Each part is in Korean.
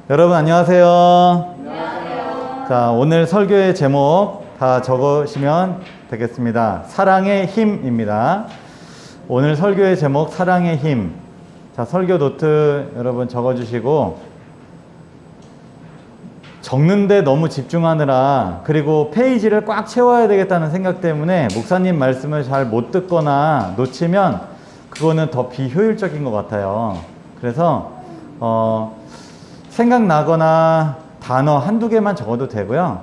여러분 안녕하세요. 안녕하세요. 자, 오늘 설교의 제목 다 적으시면 되겠습니다. 사랑의 힘입니다. 오늘 설교의 제목 사랑의 힘. 자, 설교 노트 여러분 적어주시고, 적는데 너무 집중하느라, 그리고 페이지를 꽉 채워야 되겠다는 생각 때문에 목사님 말씀을 잘 못 듣거나 놓치면 그거는 더 비효율적인 것 같아요. 그래서 생각나거나 단어 한두 개만 적어도 되고요.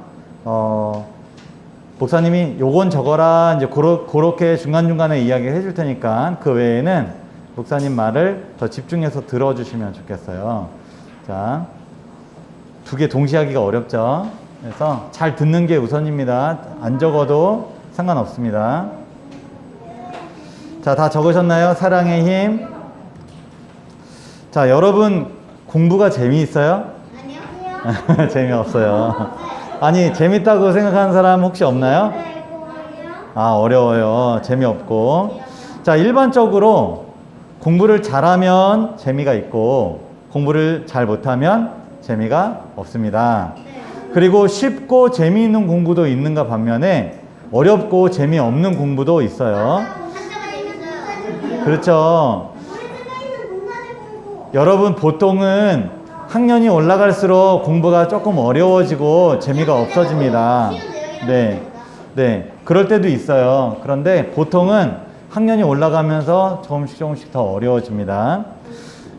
목사님이 요건 적어라 이제 그렇게 중간중간에 이야기 해줄 테니까 그 외에는 목사님 말을 더 집중해서 들어주시면 좋겠어요. 자, 두 개 동시에 하기가 어렵죠. 그래서 잘 듣는 게 우선입니다. 안 적어도 상관없습니다. 자, 다 적으셨나요? 사랑의 힘. 자, 여러분 공부가 재미있어요? 아니요. 재미없어요. 아니, 재밌다고 생각하는 사람 혹시 없나요? 아, 어려워요. 재미없고. 자, 일반적으로 공부를 잘하면 재미가 있고 공부를 잘 못하면 재미가 없습니다. 그리고 쉽고 재미있는 공부도 있는가 반면에 어렵고 재미없는 공부도 있어요. 그렇죠. 여러분 보통은 학년이 올라갈수록 공부가 조금 어려워지고 재미가 없어집니다. 네. 그럴 때도 있어요. 그런데 보통은 학년이 올라가면서 조금씩 더 어려워집니다.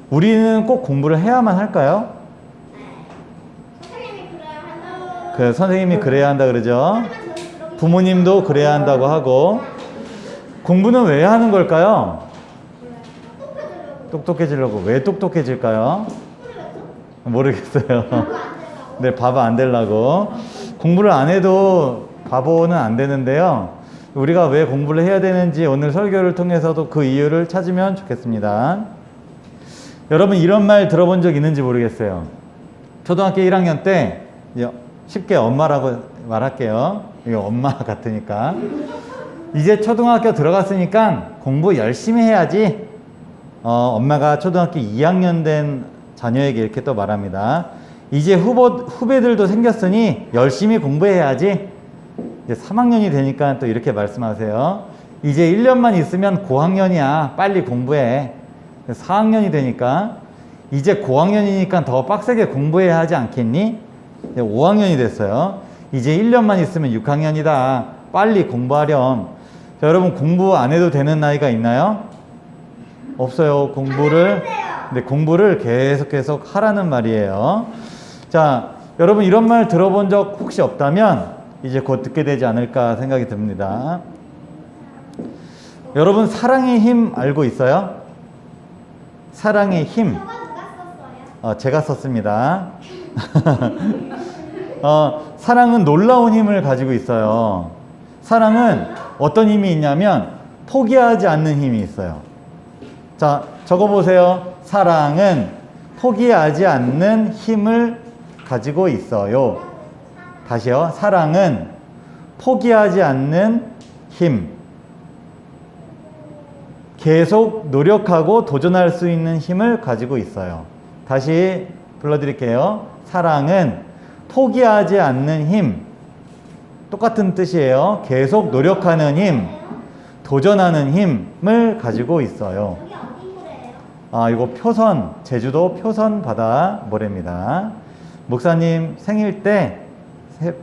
우리는 꼭 공부를 해야만 할까요? 선생님이 그래야 한다 그러죠. 부모님도 그래야 한다고 하고. 공부는 왜 하는 걸까요? 똑똑해지려고. 왜 똑똑해질까요? 모르겠어요. 네, 바보 안 되려고. 공부를 안 해도 바보는 안 되는데요. 우리가 왜 공부를 해야 되는지 오늘 설교를 통해서도 그 이유를 찾으면 좋겠습니다. 여러분 이런 말 들어본 적 있는지 모르겠어요. 초등학교 1학년 때 쉽게 엄마라고 말할게요. 이거 엄마 같으니까. 이제 초등학교 들어갔으니까 공부 열심히 해야지. 엄마가 초등학교 2학년 된 자녀에게 이렇게 또 말합니다. 이제 후배들도 생겼으니 열심히 공부해야지. 이제 3학년이 되니까 또 이렇게 말씀하세요. 이제 1년만 있으면 고학년이야. 빨리 공부해. 4학년이 되니까 이제 고학년이니까 더 빡세게 공부해야 하지 않겠니? 5학년이 됐어요. 이제 1년만 있으면 6학년이다. 빨리 공부하렴. 자, 여러분 공부 안 해도 되는 나이가 있나요? 없어요. 공부를 계속 하라는 말이에요. 자, 여러분 이런 말 들어본 적 혹시 없다면 이제 곧 듣게 되지 않을까 생각이 듭니다. 여러분 사랑의 힘 알고 있어요? 사랑의 힘. 제가 썼습니다. 사랑은 놀라운 힘을 가지고 있어요. 사랑은 어떤 힘이 있냐면 포기하지 않는 힘이 있어요. 자, 적어보세요. 사랑은 포기하지 않는 힘을 가지고 있어요. 다시요. 사랑은 포기하지 않는 힘. 계속 노력하고 도전할 수 있는 힘을 가지고 있어요. 다시 불러드릴게요. 사랑은 포기하지 않는 힘. 똑같은 뜻이에요. 계속 노력하는 힘, 도전하는 힘을 가지고 있어요. 이거 표선, 제주도 표선 바다 모래입니다. 목사님 생일 때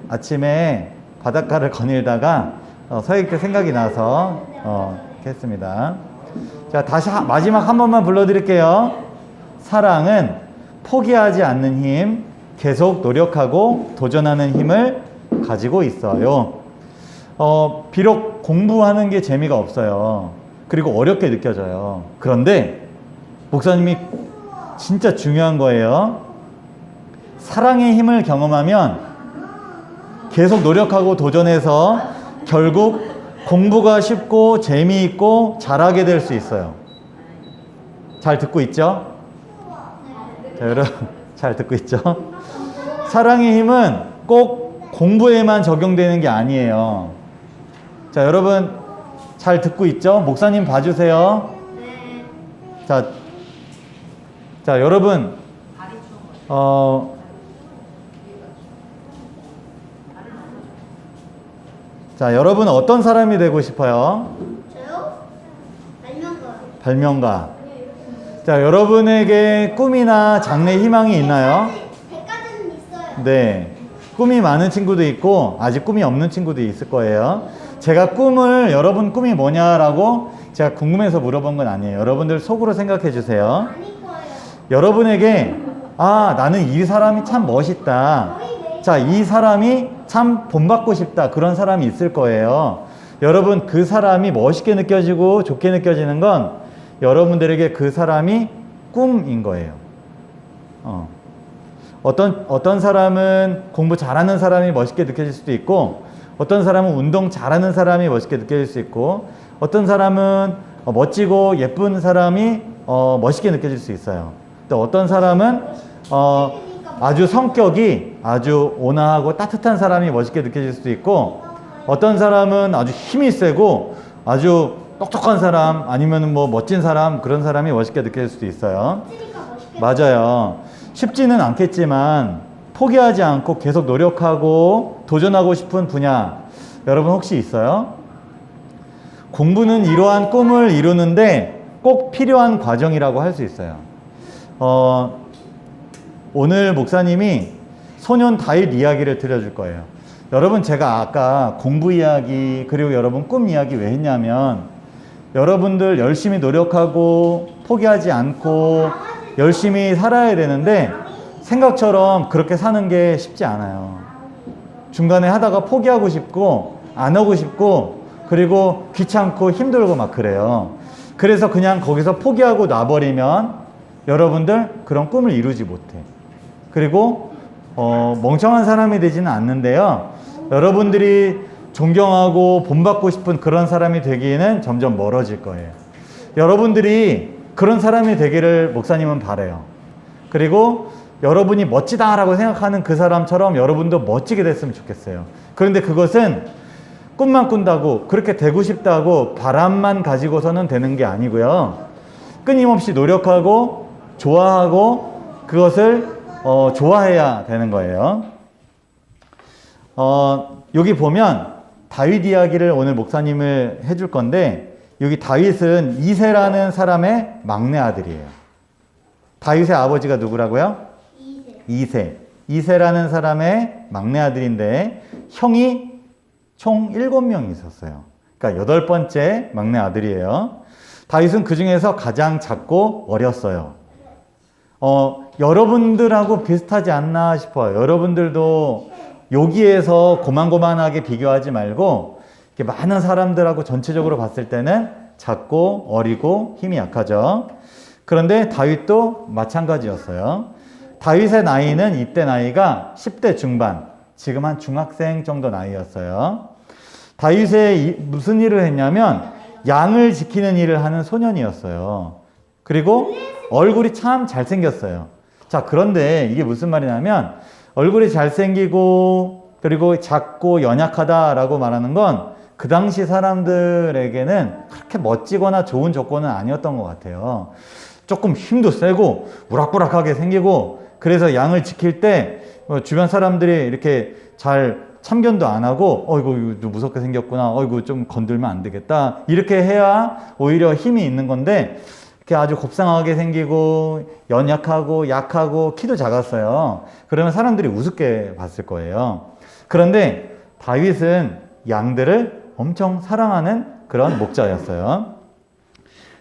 아침에 바닷가를 거닐다가 서익 때 생각이 나서 이렇게 했습니다. 자, 다시 마지막 한 번만 불러드릴게요. 사랑은 포기하지 않는 힘, 계속 노력하고 도전하는 힘을 가지고 있어요. 비록 공부하는 게 재미가 없어요. 그리고 어렵게 느껴져요. 그런데 목사님이 진짜 중요한 거예요. 사랑의 힘을 경험하면 계속 노력하고 도전해서 결국 공부가 쉽고 재미있고 잘하게 될 수 있어요. 잘 듣고 있죠? 자, 여러분 잘 듣고 있죠? 사랑의 힘은 꼭 공부에만 적용되는 게 아니에요. 자, 여러분 잘 듣고 있죠? 목사님 봐주세요. 자, 여러분 자, 여러분은 어떤 사람이 되고 싶어요? 저요? 발명가. 발명가. 자, 여러분에게 꿈이나 장래 희망이 있나요? 100가지는 있어요. 네. 꿈이 많은 친구도 있고 아직 꿈이 없는 친구도 있을 거예요. 제가 여러분 꿈이 뭐냐라고 제가 궁금해서 물어본 건 아니에요. 여러분들 속으로 생각해 주세요. 아닐 거예요. 여러분에게 나는 이 사람이 참 멋있다. 자, 이 사람이 참 본받고 싶다. 그런 사람이 있을 거예요. 여러분, 그 사람이 멋있게 느껴지고 좋게 느껴지는 건 여러분들에게 그 사람이 꿈인 거예요. 어떤 사람은 공부 잘하는 사람이 멋있게 느껴질 수도 있고, 어떤 사람은 운동 잘하는 사람이 멋있게 느껴질 수 있고, 어떤 사람은 멋지고 예쁜 사람이 멋있게 느껴질 수 있어요. 또 어떤 사람은 아주 성격이 아주 온화하고 따뜻한 사람이 멋있게 느껴질 수도 있고, 어떤 사람은 아주 힘이 세고 아주 똑똑한 사람, 아니면 뭐 멋진 사람, 그런 사람이 멋있게 느껴질 수도 있어요. 맞아요. 쉽지는 않겠지만 포기하지 않고 계속 노력하고 도전하고 싶은 분야, 여러분 혹시 있어요? 공부는 이러한 꿈을 이루는데 꼭 필요한 과정이라고 할 수 있어요. 오늘 목사님이 소년 다윗 이야기를 들려줄 거예요. 여러분, 제가 아까 공부 이야기 그리고 여러분 꿈 이야기 왜 했냐면, 여러분들 열심히 노력하고 포기하지 않고 열심히 살아야 되는데 생각처럼 그렇게 사는 게 쉽지 않아요. 중간에 하다가 포기하고 싶고 안 하고 싶고 그리고 귀찮고 힘들고 막 그래요. 그래서 그냥 거기서 포기하고 놔버리면 여러분들 그런 꿈을 이루지 못해. 그리고 멍청한 사람이 되지는 않는데요, 여러분들이 존경하고 본받고 싶은 그런 사람이 되기에는 점점 멀어질 거예요. 여러분들이 그런 사람이 되기를 목사님은 바라요. 그리고 여러분이 멋지다라고 생각하는 그 사람처럼 여러분도 멋지게 됐으면 좋겠어요. 그런데 그것은 꿈만 꾼다고, 그렇게 되고 싶다고 바람만 가지고서는 되는 게 아니고요, 끊임없이 노력하고 좋아하고 그것을 좋아해야 되는 거예요. 여기 보면 다윗 이야기를 오늘 목사님을 해줄 건데, 여기 다윗은 이새라는 사람의 막내 아들이에요. 다윗의 아버지가 누구라고요? 이새. 이새라는 사람의 막내 아들인데 형이 총 7명이 있었어요. 그러니까 8번째 막내 아들이에요. 다윗은 그 중에서 가장 작고 어렸어요. 여러분들하고 비슷하지 않나 싶어요. 여러분들도 여기에서 고만고만하게 비교하지 말고 많은 사람들하고 전체적으로 봤을 때는 작고 어리고 힘이 약하죠. 그런데 다윗도 마찬가지였어요. 다윗의 나이는 이때 나이가 10대 중반, 지금 한 중학생 정도 나이였어요. 다윗이 무슨 일을 했냐면 양을 지키는 일을 하는 소년이었어요. 그리고 얼굴이 참 잘생겼어요. 자, 그런데 이게 무슨 말이냐면, 얼굴이 잘생기고 그리고 작고 연약하다라고 말하는 건 그 당시 사람들에게는 그렇게 멋지거나 좋은 조건은 아니었던 것 같아요. 조금 힘도 세고 우락부락하게 생기고, 그래서 양을 지킬 때 주변 사람들이 이렇게 잘 참견도 안 하고 이거 무섭게 생겼구나, 이거 좀 건들면 안 되겠다, 이렇게 해야 오히려 힘이 있는 건데, 이렇게 아주 곱상하게 생기고 연약하고 약하고 키도 작았어요. 그러면 사람들이 우습게 봤을 거예요. 그런데 다윗은 양들을 엄청 사랑하는 그런 목자였어요.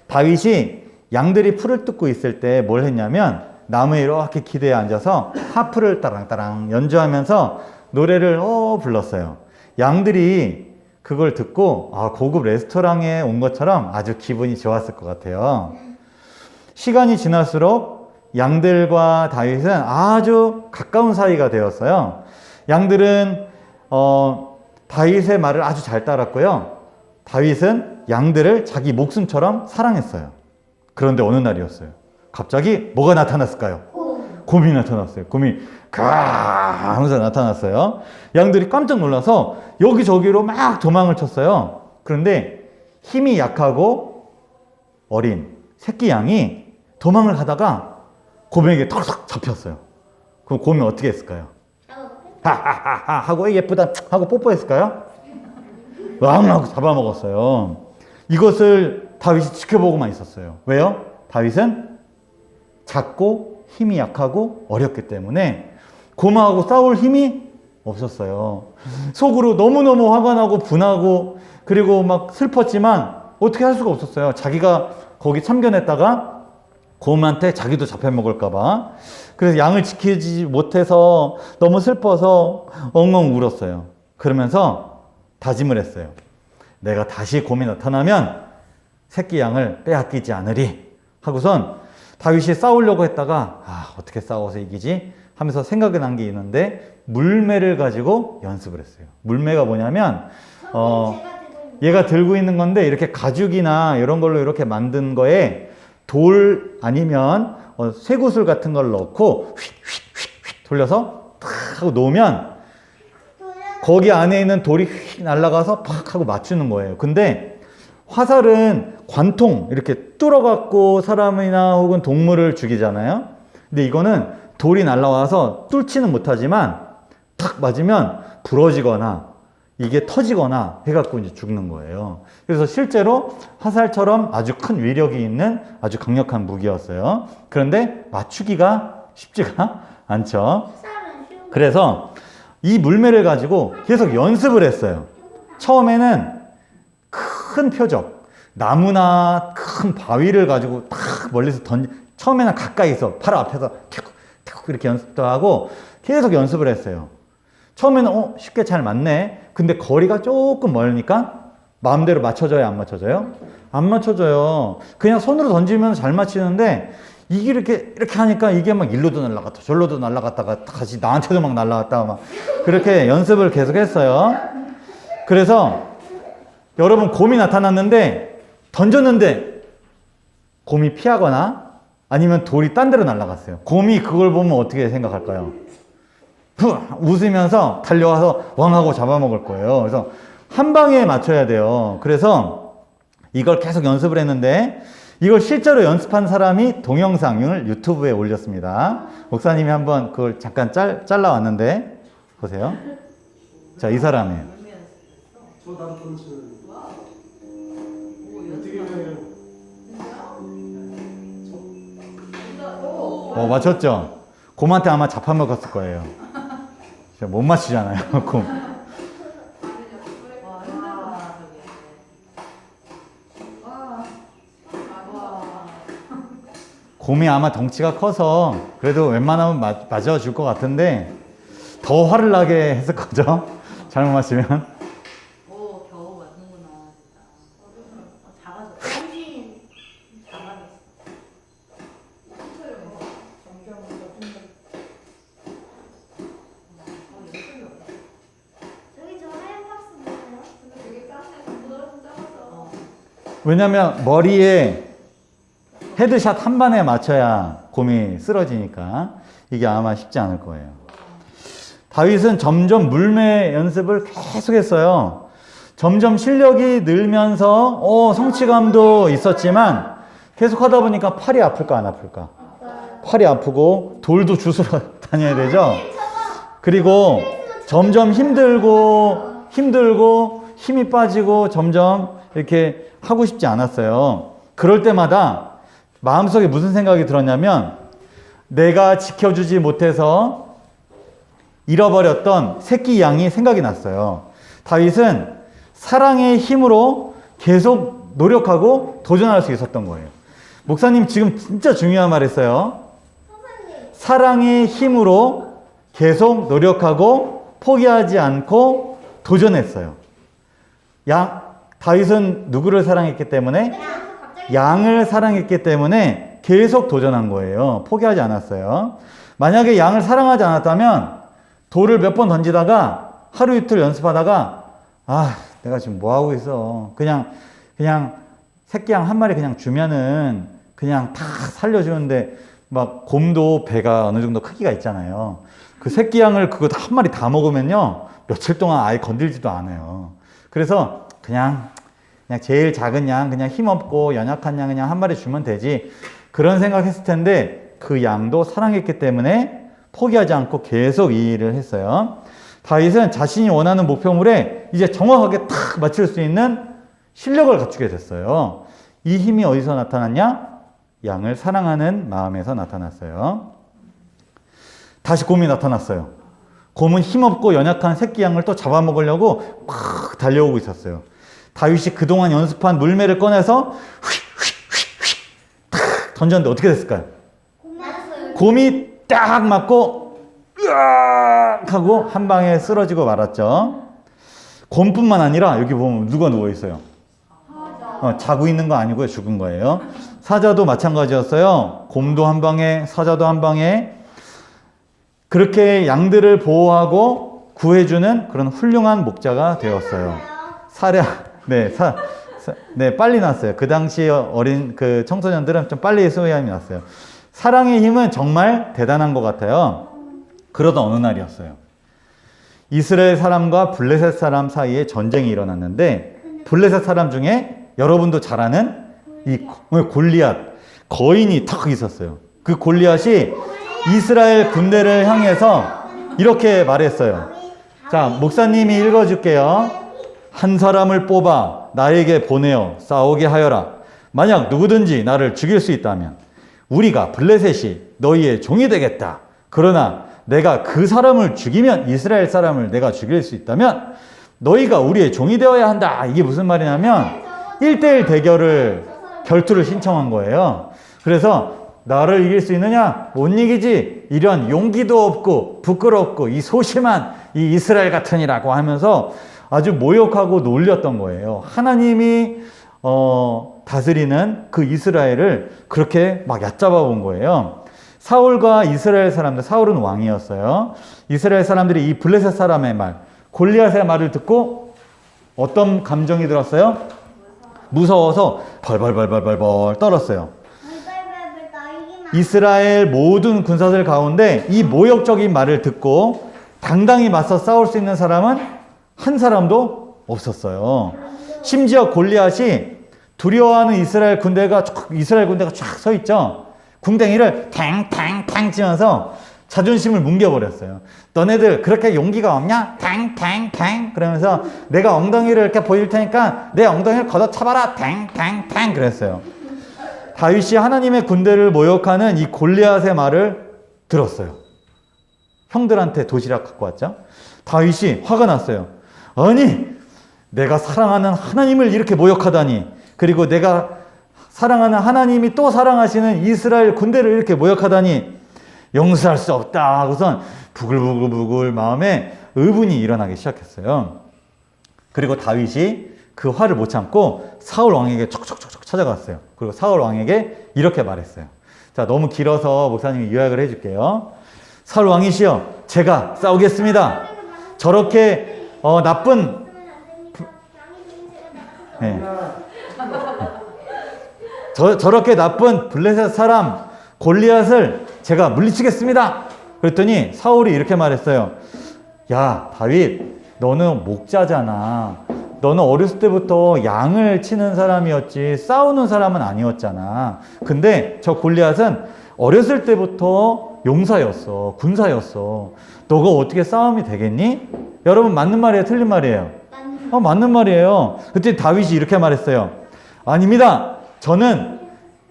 다윗이 양들이 풀을 뜯고 있을 때 뭘 했냐면, 나무에 이렇게 기대에 앉아서 하프를 따랑따랑 연주하면서 노래를 불렀어요. 양들이 그걸 듣고 고급 레스토랑에 온 것처럼 아주 기분이 좋았을 것 같아요. 시간이 지날수록 양들과 다윗은 아주 가까운 사이가 되었어요. 양들은 다윗의 말을 아주 잘 따랐고요, 다윗은 양들을 자기 목숨처럼 사랑했어요. 그런데 어느 날이었어요. 갑자기 뭐가 나타났을까요? 곰이 나타났어요. 곰이 가 하면서 나타났어요. 양들이 깜짝 놀라서 여기저기로 막 도망을 쳤어요. 그런데 힘이 약하고 어린 새끼 양이 도망을 가다가 곰에게 털썩 잡혔어요. 그럼 곰이 어떻게 했을까요? 하하하하 하고 예쁘다 하고 뽀뽀했을까요? 왕 하고 잡아먹었어요. 이것을 다윗이 지켜보고만 있었어요. 왜요? 다윗은 작고 힘이 약하고 어렸기 때문에 고마하고 싸울 힘이 없었어요. 속으로 너무너무 화가 나고 분하고 그리고 막 슬펐지만 어떻게 할 수가 없었어요. 자기가 거기 참견했다가 곰한테 자기도 잡혀먹을까봐. 그래서 양을 지키지 못해서 너무 슬퍼서 엉엉 울었어요. 그러면서 다짐을 했어요. 내가 다시 곰이 나타나면 새끼 양을 빼앗기지 않으리 하고선 다윗이 싸우려고 했다가 어떻게 싸워서 이기지 하면서 생각이 난 게 있는데 물매를 가지고 연습을 했어요. 물매가 뭐냐면 얘가 들고 있는 건데 이렇게 가죽이나 이런 걸로 이렇게 만든 거에 돌 아니면 쇠구슬 같은 걸 넣고 휙휙휙 돌려서 탁 하고 놓으면 거기 안에 있는 돌이 휙 날아가서 팍 하고 맞추는 거예요. 근데 화살은 관통 이렇게 뚫어갖고 사람이나 혹은 동물을 죽이잖아요. 근데 이거는 돌이 날아와서 뚫지는 못하지만 탁 맞으면 부러지거나 이게 터지거나 해갖고 이제 죽는 거예요. 그래서 실제로 화살처럼 아주 큰 위력이 있는 아주 강력한 무기였어요. 그런데 맞추기가 쉽지가 않죠. 그래서 이 물매를 가지고 계속 연습을 했어요. 처음에는 큰 표적, 나무나 큰 바위를 가지고 딱 멀리서 처음에는 가까이서 바로 앞에서 툭 이렇게 연습도 하고 계속 연습을 했어요. 처음에는 쉽게 잘 맞네. 근데 거리가 조금 멀으니까 마음대로 맞춰져요, 안 맞춰져요? 안 맞춰져요. 그냥 손으로 던지면 잘 맞히는데 이게 이렇게 하니까 이게 막 일로도 날아갔다 저로도 날아갔다가 다시 나한테도 막 날아갔다가 막 그렇게 연습을 계속 했어요. 그래서 여러분 곰이 나타났는데 던졌는데 곰이 피하거나 아니면 돌이 딴 데로 날아갔어요. 곰이 그걸 보면 어떻게 생각할까요? 웃으면서 달려와서 왕하고 잡아먹을 거예요. 그래서 한 방에 맞춰야 돼요. 그래서 이걸 계속 연습을 했는데 이걸 실제로 연습한 사람이 동영상을 유튜브에 올렸습니다. 목사님이 한번 그걸 잠깐 잘라왔는데 보세요. 자, 이 사람이에요. 저 남편 치는 어떻게 보면 맞췄죠? 곰한테 아마 잡아먹었을 거예요. 못 맞추잖아요, 곰. 곰이 아마 덩치가 커서 그래도 웬만하면 맞아줄 것 같은데 더 화를 나게 했을 거죠? 잘못 맞추면. 겨우 맞는구나. 작아졌어. 작아졌어. 여기 저 하얀 박스 뭐예요? 되게 작네. 보다 좀 작았어. 왜냐면 머리에 헤드샷 한 반에 맞춰야 곰이 쓰러지니까 이게 아마 쉽지 않을 거예요. 다윗은 점점 물매 연습을 계속 했어요. 점점 실력이 늘면서 성취감도 있었지만 계속 하다 보니까 팔이 아플까 안 아플까? 팔이 아프고 돌도 주스러 다녀야 되죠. 그리고 점점 힘들고 힘이 빠지고 점점 이렇게 하고 싶지 않았어요. 그럴 때마다 마음속에 무슨 생각이 들었냐면 내가 지켜주지 못해서 잃어버렸던 새끼 양이 생각이 났어요. 다윗은 사랑의 힘으로 계속 노력하고 도전할 수 있었던 거예요. 목사님 지금 진짜 중요한 말 했어요. 사랑의 힘으로 계속 노력하고 포기하지 않고 도전했어요. 다윗은 누구를 사랑했기 때문에? 양을 사랑했기 때문에 계속 도전한 거예요. 포기하지 않았어요. 만약에 양을 사랑하지 않았다면 돌을 몇 번 던지다가 하루 이틀 연습하다가 내가 지금 뭐 하고 있어. 그냥 새끼 양 한 마리 그냥 주면은 그냥 다 살려주는데 막 곰도 배가 어느 정도 크기가 있잖아요. 그 새끼 양을 그거 한 마리 다 먹으면요 며칠 동안 아예 건들지도 않아요. 그래서 그냥 제일 작은 양, 그냥 힘없고 연약한 양 그냥 한 마리 주면 되지. 그런 생각했을 텐데 그 양도 사랑했기 때문에 포기하지 않고 계속 이 일을 했어요. 다윗은 자신이 원하는 목표물에 이제 정확하게 탁 탁 맞출 수 있는 실력을 갖추게 됐어요. 이 힘이 어디서 나타났냐? 양을 사랑하는 마음에서 나타났어요. 다시 곰이 나타났어요. 곰은 힘없고 연약한 새끼 양을 또 잡아먹으려고 막 달려오고 있었어요. 다윗이 그동안 연습한 물매를 꺼내서 탁 던졌는데 어떻게 됐을까요? 맞았어요. 곰이 딱 맞고 으악 하고 한 방에 쓰러지고 말았죠. 곰뿐만 아니라 여기 보면 누가 누워 있어요? 자고 있는 거 아니고요. 죽은 거예요. 사자도 마찬가지였어요. 곰도 한 방에, 사자도 한 방에. 그렇게 양들을 보호하고 구해주는 그런 훌륭한 목자가 되었어요. 네, 빨리 났어요. 그 당시 어린 그 청소년들은 좀 빨리 소위함이 났어요. 사랑의 힘은 정말 대단한 것 같아요. 그러던 어느 날이었어요. 이스라엘 사람과 블레셋 사람 사이에 전쟁이 일어났는데 블레셋 사람 중에 여러분도 잘 아는 이 골리앗 거인이 탁 있었어요. 그 골리앗이 이스라엘 군대를 향해서 이렇게 말했어요. 자, 목사님이 읽어줄게요. 한 사람을 뽑아 나에게 보내어 싸우게 하여라. 만약 누구든지 나를 죽일 수 있다면 우리가 블레셋이 너희의 종이 되겠다. 그러나 내가 그 사람을 죽이면 이스라엘 사람을 내가 죽일 수 있다면 너희가 우리의 종이 되어야 한다. 이게 무슨 말이냐면 1대1 대결을 결투를 신청한 거예요. 그래서 나를 이길 수 있느냐? 못 이기지. 이런 용기도 없고 부끄럽고 이 소심한 이 이스라엘 같으니라고 하면서 아주 모욕하고 놀렸던 거예요. 하나님이 다스리는 그 이스라엘을 그렇게 막 얕잡아 본 거예요. 사울과 이스라엘 사람들, 사울은 왕이었어요. 이스라엘 사람들이 이 블레셋 사람의 말, 골리앗의 말을 듣고 어떤 감정이 들었어요? 무서워서 벌벌벌벌벌 떨었어요. 이스라엘 모든 군사들 가운데 이 모욕적인 말을 듣고 당당히 맞서 싸울 수 있는 사람은 한 사람도 없었어요. 심지어 골리앗이 두려워하는 이스라엘 군대가 쫙 서 있죠. 궁뎅이를 탕탕탕 치면서 자존심을 뭉개버렸어요. 너네들 그렇게 용기가 없냐? 탕탕탕 그러면서 내가 엉덩이를 이렇게 보일 테니까 내 엉덩이를 걷어차봐라. 탕탕탕 그랬어요. 다윗이 하나님의 군대를 모욕하는 이 골리앗의 말을 들었어요. 형들한테 도시락 갖고 왔죠. 다윗이 화가 났어요. 아니, 내가 사랑하는 하나님을 이렇게 모욕하다니, 그리고 내가 사랑하는 하나님이 또 사랑하시는 이스라엘 군대를 이렇게 모욕하다니 용서할 수 없다 하고선 부글부글 마음에 의분이 일어나기 시작했어요. 그리고 다윗이 그 화를 못 참고 사울 왕에게 촉촉촉촉 찾아갔어요. 그리고 사울 왕에게 이렇게 말했어요. 자, 너무 길어서 목사님이 요약을 해줄게요. 사울 왕이시여, 제가 싸우겠습니다. 저렇게 나쁜 저렇게 나쁜 블레셋 사람 골리앗을 제가 물리치겠습니다. 그랬더니 사울이 이렇게 말했어요. 야, 다윗, 너는 목자잖아. 너는 어렸을 때부터 양을 치는 사람이었지 싸우는 사람은 아니었잖아. 근데 저 골리앗은 어렸을 때부터 용사였어. 군사였어. 너가 어떻게 싸움이 되겠니? 여러분, 맞는 말이에요? 틀린 말이에요? 맞는 말이에요. 그때 다윗이 이렇게 말했어요. 아닙니다. 저는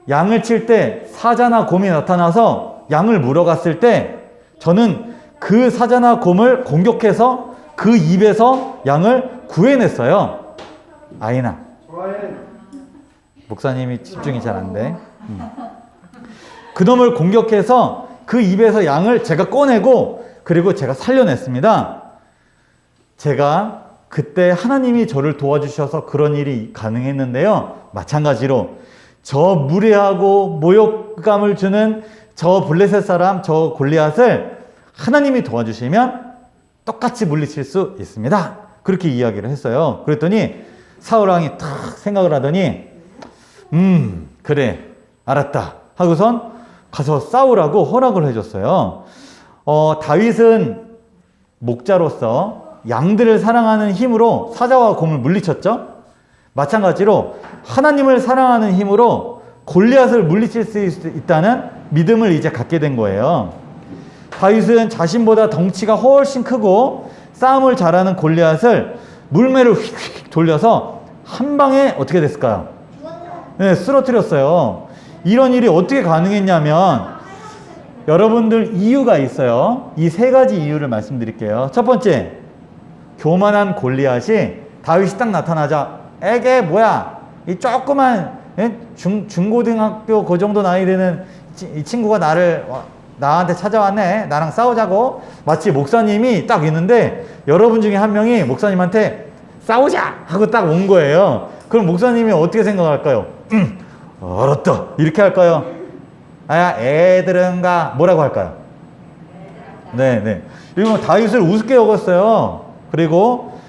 양을 칠 때 사자나 곰이 나타나서 양을 물어갔을 때 저는 그 사자나 곰을 공격해서 그 입에서 양을 구해냈어요. 아이나. 목사님이 집중이 잘 안 돼. 그놈을 공격해서 그 입에서 양을 제가 꺼내고 그리고 제가 살려냈습니다. 제가 그때 하나님이 저를 도와주셔서 그런 일이 가능했는데요. 마찬가지로 저 무례하고 모욕감을 주는 저 블레셋 사람, 저 골리앗을 하나님이 도와주시면 똑같이 물리칠 수 있습니다. 그렇게 이야기를 했어요. 그랬더니 사울 왕이 탁 생각을 하더니 그래, 알았다 하고선 가서 싸우라고 허락을 해줬어요. 다윗은 목자로서 양들을 사랑하는 힘으로 사자와 곰을 물리쳤죠. 마찬가지로 하나님을 사랑하는 힘으로 골리앗을 물리칠 수 있다는 믿음을 이제 갖게 된 거예요. 다윗은 자신보다 덩치가 훨씬 크고 싸움을 잘하는 골리앗을 물매를 휙휙 돌려서 한 방에 어떻게 됐을까요? 네, 쓰러뜨렸어요. 이런 일이 어떻게 가능했냐면 여러분들 이유가 있어요. 이 세 가지 이유를 말씀드릴게요. 첫 번째, 교만한 골리앗이 다윗이 딱 나타나자 에게 뭐야 이 조그만 중고등학교 그 정도 나이 되는 이 친구가 나한테 찾아왔네, 나랑 싸우자고. 마치 목사님이 딱 있는데 여러분 중에 한 명이 목사님한테 싸우자 하고 딱 온 거예요. 그럼 목사님이 어떻게 생각할까요? 알았다 이렇게 할까요? 아야 애들은가 뭐라고 할까요? 네네. 이거 다윗을 우습게 여겼어요.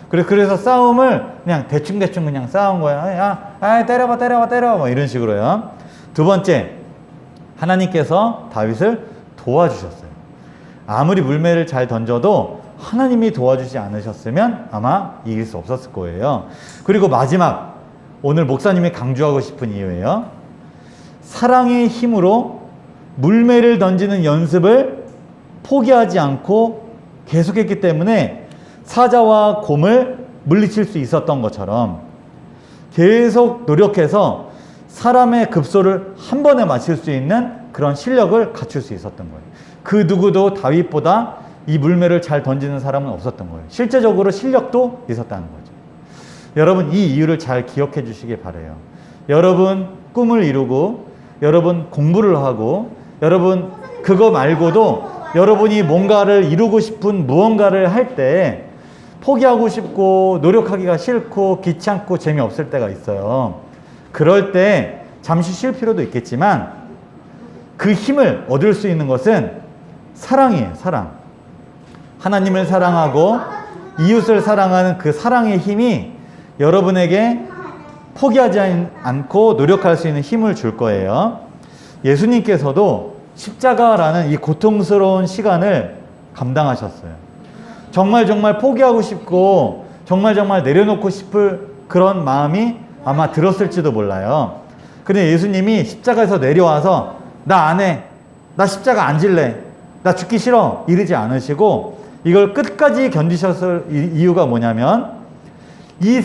그래서 싸움을 그냥 대충 그냥 싸운 거예요. 때려봐 뭐 이런 식으로요. 두 번째, 하나님께서 다윗을 도와주셨어요. 아무리 물매를 잘 던져도 하나님이 도와주지 않으셨으면 아마 이길 수 없었을 거예요. 그리고 마지막, 오늘 목사님이 강조하고 싶은 이유예요. 사랑의 힘으로 물매를 던지는 연습을 포기하지 않고 계속했기 때문에 사자와 곰을 물리칠 수 있었던 것처럼 계속 노력해서 사람의 급소를 한 번에 맞출 수 있는 그런 실력을 갖출 수 있었던 거예요. 그 누구도 다윗보다 이 물매를 잘 던지는 사람은 없었던 거예요. 실제적으로 실력도 있었다는 거죠. 여러분, 이 이유를 잘 기억해 주시기 바라요. 여러분 꿈을 이루고 여러분 공부를 하고 여러분 그거 말고도 여러분이 뭔가를 이루고 싶은 무언가를 할 때 포기하고 싶고 노력하기가 싫고 귀찮고 재미없을 때가 있어요. 그럴 때 잠시 쉴 필요도 있겠지만 그 힘을 얻을 수 있는 것은 사랑이에요. 사랑. 하나님을 사랑하고 이웃을 사랑하는 그 사랑의 힘이 여러분에게 포기하지 않고 노력할 수 있는 힘을 줄 거예요. 예수님께서도 십자가라는 이 고통스러운 시간을 감당하셨어요. 정말 포기하고 싶고 정말 내려놓고 싶을 그런 마음이 아마 들었을지도 몰라요. 근데 예수님이 십자가에서 내려와서 나 안 해, 나 십자가 안 질래, 나 죽기 싫어 이러지 않으시고 이걸 끝까지 견디셨을 이유가 뭐냐면 이